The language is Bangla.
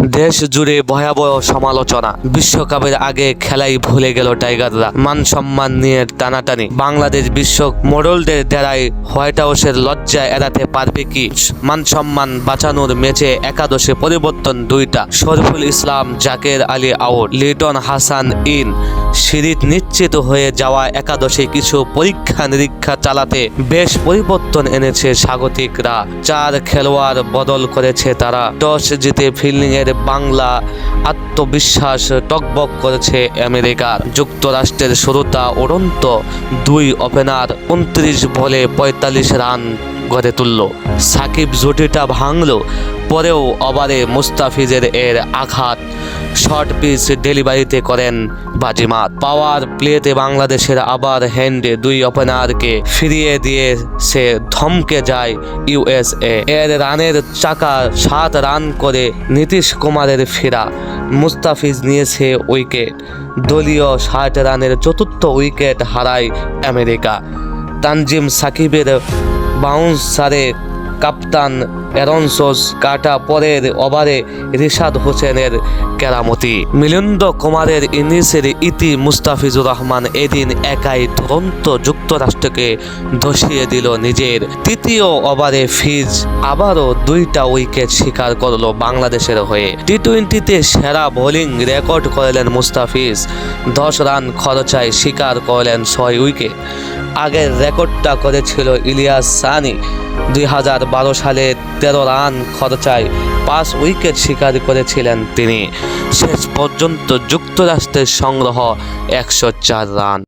দেশ জুড়ে ভয়াবহ সমালোচনা। বিশ্বকাপের আগে খেলাই ভুলে গেল টাইগাররা। মান সম্মান নিয়ে টানাটানি। বাংলাদেশ বিশ্ব মোড়লদের ডেরায় হোয়াইট হাউসের লজ্জা এড়াতে পারবে কি? মান সম্মান বাঁচানোর ম্যাচে একাদশে পরিবর্তন দুইটা। Shariful Islam, Jaker Ali out, Liton Hasan in. Series নিশ্চিত হয়ে যাওয়া একাদশে কিছু পরীক্ষা নিরীক্ষা চালাতে বেশ পরিবর্তন এনেছে স্বাগতিকরা। 4 খেলোয়াড় বদল করেছে তারা। টস জিতে ফিল্ডিং এর বাংলা আত্মবিশ্বাস টকবক করেছে আমেরিকার। যুক্তরাষ্ট্রের শুরুটা উড়ন্ত 2 ওপেনার 29 বলে 45 রান গড়ে তুলল। সাকিব জুটিটা ভাঙল, পরেও ওভারে মুস্তাফিজের আঘাত। শর্ট পিচ ডেলিভারিতে করেন বাজিমাত। পাওয়ার প্লেতে বাংলাদেশের আবার হ্যান্ডে 2 ওপেনারকে ফিরিয়ে দিয়ে সে থমকে যায় ইউএসএ। রানের চাকা 7 রান করে নীতিশ কুমারের ফেরা। মুস্তাফিজ নিয়েছে উইকেট। দলীয় 60 রানের চতুর্থ উইকেট হারায় আমেরিকা। তানজিম সাকিবের বাউন্সারে কাপ্তান অ্যারনসোস কাটা পরের ওভারে রিশাদ হোসেনের কেরামতি। মিলিন্দ কুমারের ইনিংসের ইতি মুস্তাফিজুর রহমান এদিন একাই দুরন্ত যুক্তরাষ্ট্রকে ধসিয়ে দিল নিজের। তৃতীয় ওভারে ফিজ আবারও 2টা উইকেট শিকার করল বাংলাদেশের হয়ে। টি-20তে সেরা বোলিং রেকর্ড করলেন মুস্তাফিজ। 10 রান খরচায় শিকার করলেন 6 উইকেট। আগের রেকর্ডটা করেছিল ইলিয়াস সানি। 2012 সালে 13 রান খরচায় 5 উইকেট শিকার করেছিলেন তিনি। শেষ পর্যন্ত যুক্তরাষ্ট্রের সংগ্রহ 104 রান।